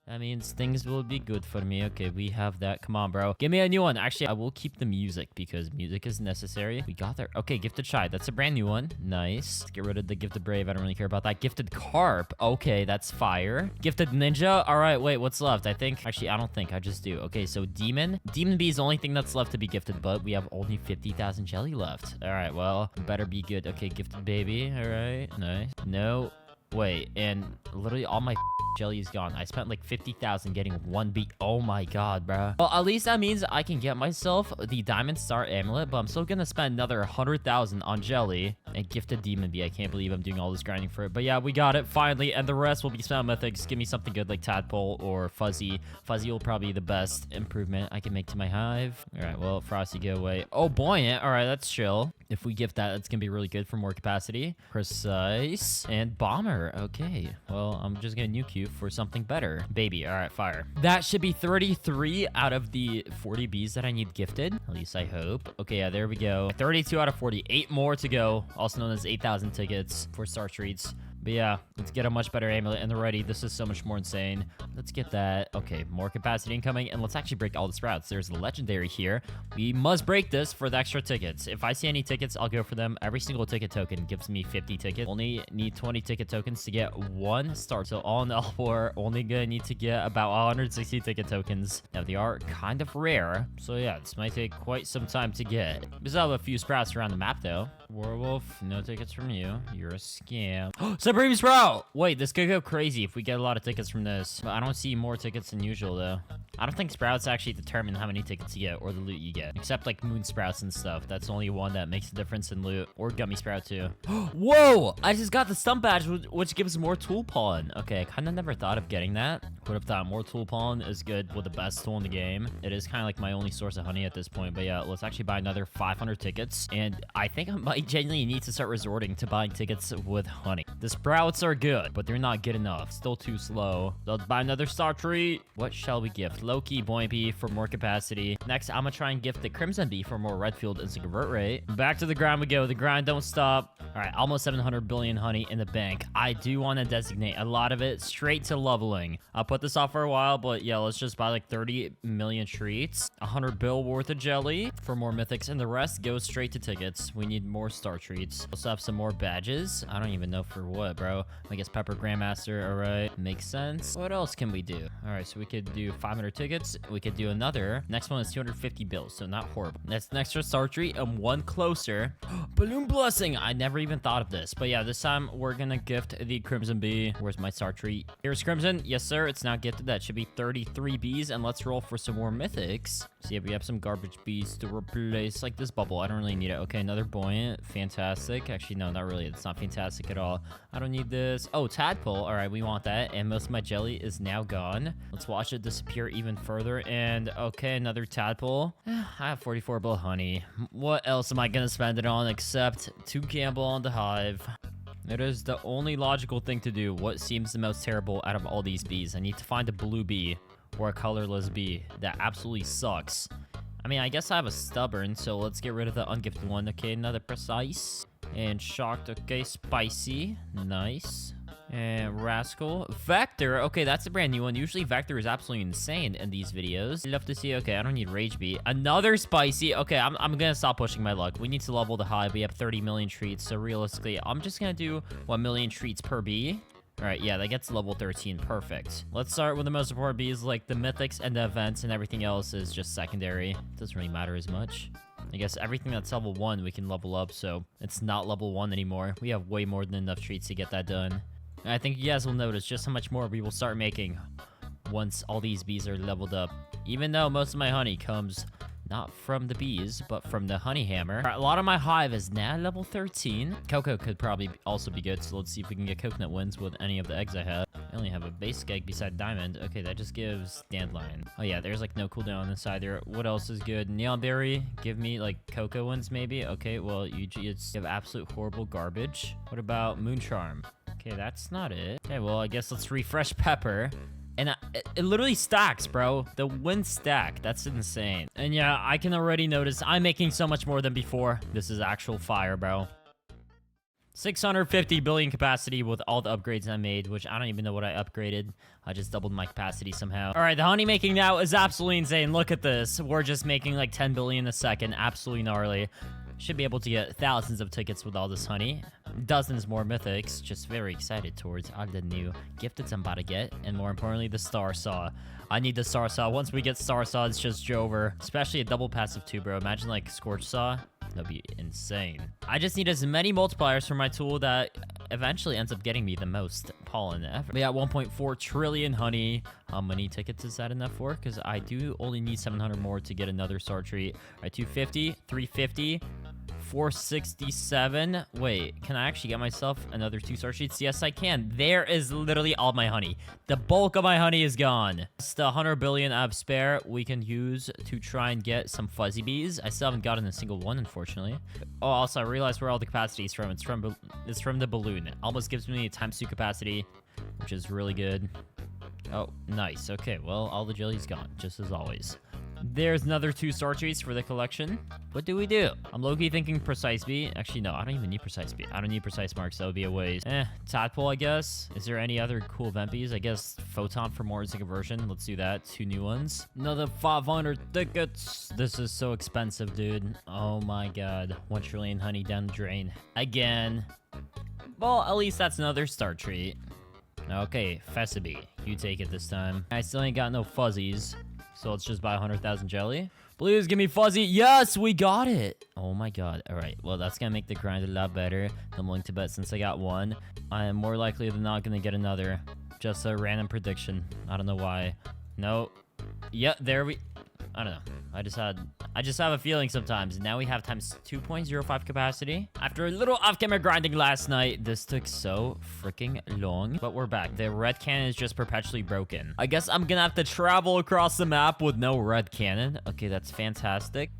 that means things will be good for me. Okay, we have that. Come on, bro. Give me a new one. Actually, I will keep the music because music is necessary. We got there. Okay, Gifted Shy. That's a brand new one. Nice. Let's get rid of the Gifted Brave. I don't really care about that. Gifted Carp. Okay, that's fire. Gifted Ninja. All right, wait, what's left? I think, actually, I don't think. I just do. Okay, so Demon. Demon Bee is the only thing that's left to be gifted, but we have only 50,000 jelly left. All right, well, better be good. Okay, Gifted Baby. All right, nice. No. Wait, and literally all my jelly is gone. I spent like 50,000 getting one bee. Oh my god, bro. Well, at least that means I can get myself the Diamond Star Amulet, but I'm still gonna spend another 100,000 on jelly and gifted Demon Bee. I can't believe I'm doing all this grinding for it. But yeah, we got it finally, and the rest will be spent on mythics. Give me something good like Tadpole or Fuzzy. Fuzzy will probably be the best improvement I can make to my hive. All right, well, Frosty, go away. Oh, Buoyant. All right, that's chill. If we gift that, it's gonna be really good for more capacity. Precise and Bomber. Okay, well, I'm just gonna nuke you for something better. Baby, all right, fire. That should be 33 out of the 40 bees that I need gifted. At least I hope. Okay, yeah, there we go. 32 out of 40. 8 more to go. Also known as 8,000 tickets for Star Treats. But yeah, let's get a much better amulet and ready. This is so much more insane. Let's get that. Okay, more capacity incoming, and let's actually break all the sprouts. There's a legendary here. We must break this for the extra tickets. If I see any tickets, I'll go for them. Every single ticket token gives me 50 tickets. Only need 20 ticket tokens to get one star. So all in all, we're only gonna need to get about 160 ticket tokens. Now, they are kind of rare. So yeah, this might take quite some time to get. We still have a few sprouts around the map, though. Werewolf, no tickets from you. You're a scam. Supreme Sprout! Wait, this could go crazy if we get a lot of tickets from this. But I don't see more tickets than usual, though. I don't think sprouts actually determine how many tickets you get or the loot you get. Except, like, moon sprouts and stuff. That's only one that makes a difference in loot. Or gummy sprout, too. Whoa! I just got the stump badge, which gives more tool pollen. Okay, I kind of never thought of getting that. Would have thought more tool pollen is good with the best tool in the game. It is kind of like my only source of honey at this point. But yeah, let's actually buy another 500 tickets. And I think I might genuinely need to start resorting to buying tickets with honey. The sprouts are good, but they're not good enough. Still too slow. So let's buy another star treat. What shall we gift? Low-key Buoyant Bee for more capacity. Next, I'm gonna try and gift the Crimson Bee for more red field instant convert rate. Back to the grind we go. The grind don't stop. All right, almost 700 billion honey in the bank. I do want to designate a lot of it straight to leveling. I'll put this off for a while, but yeah, let's just buy like 30 million treats. 100 bill worth of jelly for more mythics, and the rest goes straight to tickets. We need more star treats. Also have some more badges. I don't even know for what, bro. I guess Pepper Grandmaster. All right, makes sense. What else can we do? All right, so we could do 500 tickets. We could do another. Next one is 250 bills, so not horrible. That's an extra star treat and one closer. Balloon Blessing. I never even thought of this, but yeah, this time we're gonna gift the Crimson Bee. Where's my star treat? Here's Crimson. Yes, sir. It's now gifted. That should be 33 bees, and let's roll for some more mythics. So yeah, we have some garbage bees to replace, like this bubble. I don't really need it. Okay, another Buoyant. Fantastic. Actually, no, not really. It's not fantastic at all. I don't need this. Oh, Tadpole. All right, we want that, and most of my jelly is now gone. Let's watch it disappear even further, and okay, another Tadpole. I have 44 bill honey. What else am I gonna spend it on except to gamble on the hive? It is the only logical thing to do. What seems the most terrible out of all these bees? I need to find a blue bee or a colorless bee that absolutely sucks. I mean, I guess I have a stubborn, so let's get rid of the ungifted one. Okay, another precise and shocked. Okay, spicy. Nice. And Rascal. Vector. Okay, that's a brand new one. Usually Vector is absolutely insane in these videos. I'd love to see. Okay, I don't need Rage Bee. Another Spicy. Okay, I'm gonna stop pushing my luck. We need to level the hive. We have 30 million treats. So realistically, I'm just gonna do 1 million treats per bee. All right, yeah, that gets level 13. Perfect. Let's start with the most important bees, like the mythics and the events, and everything else is just secondary. Doesn't really matter as much. I guess everything that's level 1 we can level up, so it's not level 1 anymore. We have way more than enough treats to get that done. And I think you guys will notice just how much more we will start making once all these bees are leveled up. Even though most of my honey comes Not from the bees, but from the honey hammer. All right, a lot of my hive is now level 13. Cocoa could probably also be good, so let's see if we can get coconut wins with any of the eggs I have. I only have a basic egg beside diamond. Okay, that just gives dandelion. Oh yeah, there's like no cooldown on the side there. What else is good? Neon berry, give me like cocoa ones maybe. Okay, well, you have absolute horrible garbage. What about moon charm? Okay, that's not it. Okay, well, I guess let's refresh pepper. And it literally stacks, bro. The wins stack. That's insane. And yeah, I can already notice I'm making so much more than before. This is actual fire, bro. 650 billion capacity with all the upgrades I made, which I don't even know what I upgraded. I just doubled my capacity somehow. All right, the honey making now is absolutely insane. Look at this. We're just making like 10 billion a second. Absolutely gnarly. Should be able to get thousands of tickets with all this honey. Dozens more mythics. Just very excited towards all the new gifteds I'm about to get. And more importantly, the star saw. I need the star saw. Once we get star saw, it's just over. Especially a double passive too, bro. Imagine like scorch saw. That'd be insane. I just need as many multipliers for my tool that eventually ends up getting me the most pollen ever. We got 1.4 trillion honey. How many tickets is that enough for? Because I do only need 700 more to get another star treat. All right, 250, 350, 467. Wait, can I actually get myself another 2 star sheets? Yes, I can. There is literally all my honey. The bulk of my honey is gone. It's the 100 billion I have spare we can use to try and get some fuzzy bees. I still haven't gotten a single one, unfortunately. Oh, also, I realized where all the capacity is from. It's from the balloon. It almost gives me a ×2 capacity, which is really good. Oh, nice. Okay, well, all the jelly's gone, just as always. There's another 2 star treats for the collection. What do we do? I'm low-key thinking precise bee. Actually, no, I don't even need precise bee. I don't need precise marks. That would be a waste. Tadpole, I guess. Is there any other cool event bees? I guess photon for more instant conversion. Let's do that. 2 new ones. Another 500 tickets. This is so expensive, dude. Oh my god. 1 trillion honey down the drain. Again. Well, at least that's another star treat. Okay, Fessibee. You take it this time. I still ain't got no fuzzies. So let's just buy 100,000 jelly. Please give me fuzzy. Yes, we got it. Oh my god. All right. Well, that's going to make the grind a lot better. I'm willing to bet since I got one, I am more likely than not going to get another. Just a random prediction. I don't know why. No. Yeah, there we... I don't know. I just have a feeling sometimes. Now we have times 2.05 capacity. After a little off-camera grinding last night, this took so freaking long. But we're back. The red cannon is just perpetually broken. I guess I'm gonna have to travel across the map with no red cannon. Okay, that's fantastic.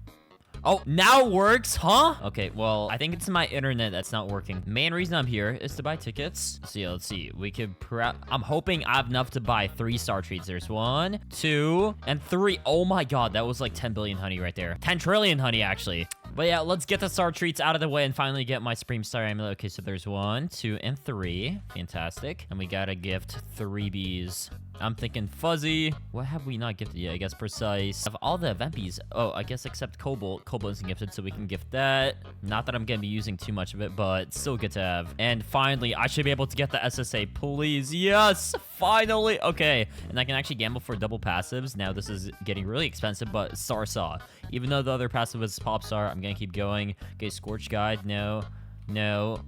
Oh, now it works, huh? Okay, well, I think it's my internet that's not working. Main reason I'm here is to buy tickets. Let's see. We could I'm hoping I have enough to buy 3 star treats. There's 1, 2, and 3. Oh my god, that was like 10 billion honey right there. 10 trillion honey, actually. But yeah, let's get the star treats out of the way and finally get my Supreme Star Amulet. Okay, so there's 1, 2, and 3. Fantastic. And we gotta gift 3 bees. I'm thinking fuzzy. What have we not gifted yet? I guess precise. Of all the event bees, oh, I guess except cobalt. Cobalt isn't gifted, so we can gift that. Not that I'm gonna be using too much of it, but still good to have. And finally, I should be able to get the SSA, please. Yes, finally. Okay, and I can actually gamble for double passives. Now this is getting really expensive, but Star Saw. Even though the other passive is Pop Star, I'm gonna keep going. Okay, Scorch Guide, no. No.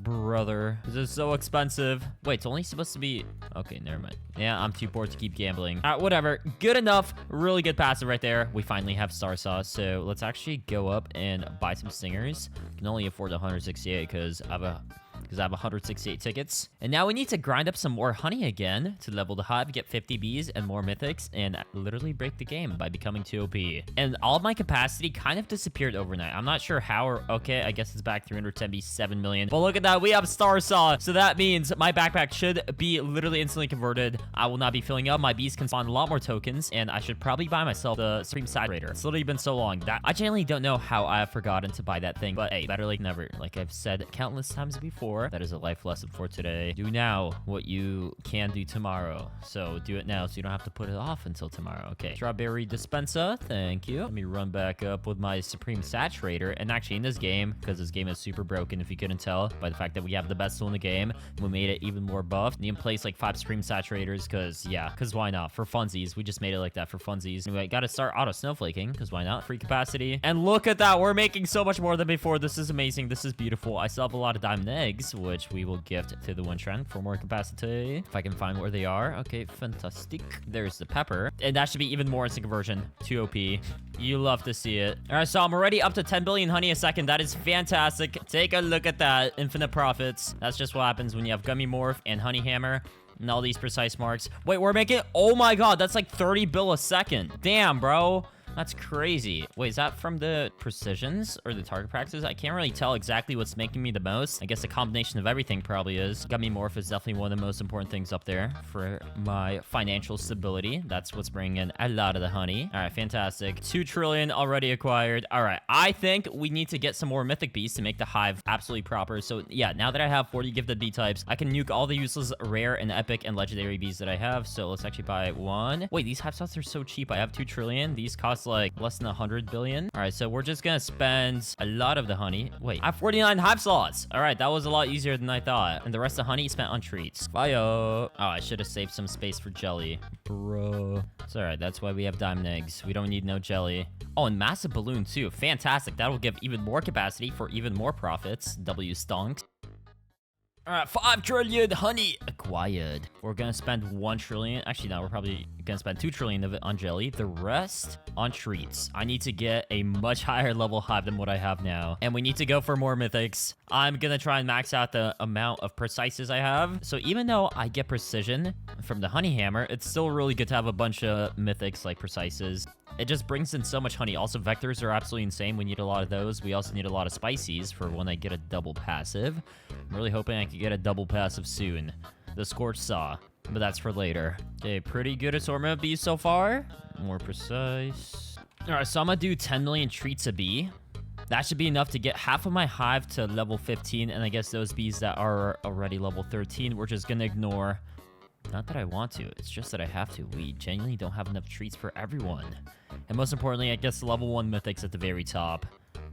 Brother, this is so expensive. Wait, it's only supposed to be... Okay, never mind. Yeah, I'm too poor to keep gambling. Whatever. Good enough. Really good passive right there. We finally have Star Saw, so let's actually go up and buy some stingers. Can only afford 168 because I have 168 tickets. And now we need to grind up some more honey again to level the hive, get 50 bees and more mythics, and literally break the game by becoming 2 OP. And all of my capacity kind of disappeared overnight. I'm not sure how or... Okay, I guess it's back 377 million. But look at that. We have Star Saw. So that means my backpack should be literally instantly converted. I will not be filling up. My bees can spawn a lot more tokens, and I should probably buy myself the Supreme Saturator. It's literally been so long that I genuinely don't know how I have forgotten to buy that thing. But hey, better late than never. Like I've said countless times before, that is a life lesson for today. Do now what you can do tomorrow. So do it now so you don't have to put it off until tomorrow. Okay. Strawberry dispenser. Thank you. Let me run back up with my Supreme Saturator. And actually in this game, because this game is super broken if you couldn't tell by the fact that we have the best tool in the game, we made it even more buffed. You can place like 5 Supreme Saturators because why not? For funsies. We just made it like that for funsies. Anyway, gotta start auto snowflaking because why not? Free capacity. And look at that. We're making so much more than before. This is amazing. This is beautiful. I still have a lot of diamond eggs. bees, which we will gift to the one trend for more capacity. If I can find where they are. Okay, fantastic. There's the pepper. And that should be even more instant conversion. 2 OP. You love to see it. All right, so I'm already up to 10 billion honey a second. That is fantastic. Take a look at that. Infinite profits. That's just what happens when you have Gummy Morph and Honey Hammer. And all these precise marks. Wait, we're making... Oh my god, that's like 30 bill a second. Damn, bro. That's crazy. Wait, is that from the precisions or the target practices? I can't really tell exactly what's making me the most. I guess a combination of everything probably is. Gummy Morph is definitely one of the most important things up there for my financial stability. That's what's bringing in a lot of the honey. All right, fantastic. 2 trillion already acquired. All right, I think we need to get some more mythic bees to make the hive absolutely proper. So yeah, now that I have 40 gifted bee types, I can nuke all the useless rare and epic and legendary bees that I have. So let's actually buy 1. Wait, these hive slots are so cheap. I have 2 trillion. These cost like less than 100 billion. All right, so we're just gonna spend a lot of the honey. Wait, I have 49 hive slots. All right, that was a lot easier than I thought. And the rest of the honey spent on treats. Fire. Oh, I should have saved some space for jelly. Bro. It's all right. That's why we have diamond eggs. We don't need no jelly. Oh, and massive balloon too. Fantastic. That will give even more capacity for even more profits. W stonks. All right, 5 trillion honey acquired. We're gonna spend 1 trillion. Actually, no, we're probably gonna spend 2 trillion of it on jelly. The rest on treats. I need to get a much higher level hive than what I have now. And we need to go for more mythics. I'm gonna try and max out the amount of precises I have. So even though I get precision from the honey hammer, it's still really good to have a bunch of mythics like precises. It just brings in so much honey. Also, vectors are absolutely insane. We need a lot of those. We also need a lot of spices for when I get a double passive. I'm really hoping I can get a double passive soon. The Scorch Saw. But that's for later. Okay, pretty good assortment of bees so far. More precise. All right, so I'm gonna do 10 million treats a bee. That should be enough to get half of my hive to level 15. And I guess those bees that are already level 13, we're just gonna ignore. Not that I want to, it's just that I have to. We genuinely don't have enough treats for everyone. And most importantly, I guess the level 1 mythics at the very top.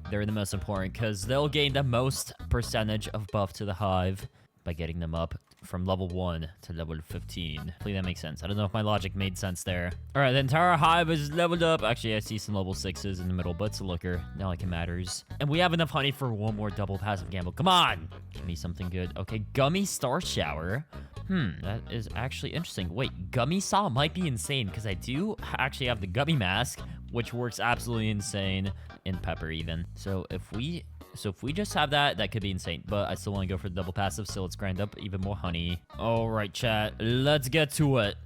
They're the most important because they'll gain the most percentage of buff to the hive by getting them up from level 1 to level 15. Hopefully that makes sense. I don't know if my logic made sense there. All right, the entire hive is leveled up. Actually, I see some level 6s in the middle, but it's a looker. Not like it matters. And we have enough honey for 1 more double passive gamble. Come on! Give me something good. Okay, Gummy Star Shower. That is actually interesting. Wait, Gummy Saw might be insane because I do actually have the Gummy Mask, which works absolutely insane in Pepper even. So if we just have that, that could be insane. But I still want to go for the double passive, so let's grind up even more honey. All right, chat. Let's get to it.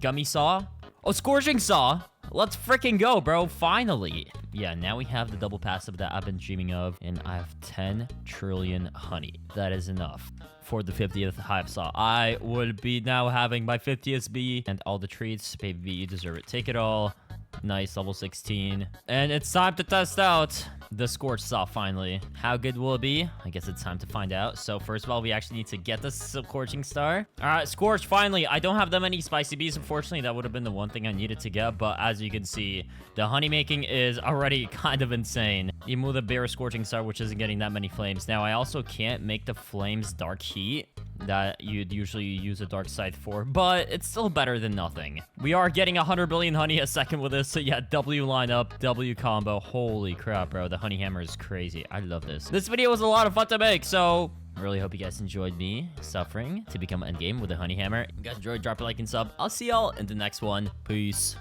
Gummy Saw? Oh, Scorching Saw! Let's freaking go, bro. Finally. Yeah, now we have the double passive that I've been dreaming of. And I have 10 trillion honey. That is enough for the 50th hive saw. I would be now having my 50th bee and all the treats. Baby, you deserve it. Take it all. Nice, level 16. And it's time to test out the Scorch Saw finally. How good will it be? I guess it's time to find out. So first of all, we actually need to get the Scorching Star. All right, Scorch, finally. I don't have that many spicy bees, unfortunately. That would have been the one thing I needed to get. But as you can see, the honey making is already kind of insane. Even with a bare Scorching Star, which isn't getting that many flames. Now, I also can't make the flames dark heat that you'd usually use a dark scythe for, but it's still better than nothing. We are getting 100 billion honey a second with this, so yeah, W lineup, W combo. Holy crap, bro. The honey hammer is crazy. I love this. This video was a lot of fun to make, so I really hope you guys enjoyed me suffering to become endgame with the honey hammer. If you guys enjoyed, drop a like and sub. I'll see y'all in the next one. Peace.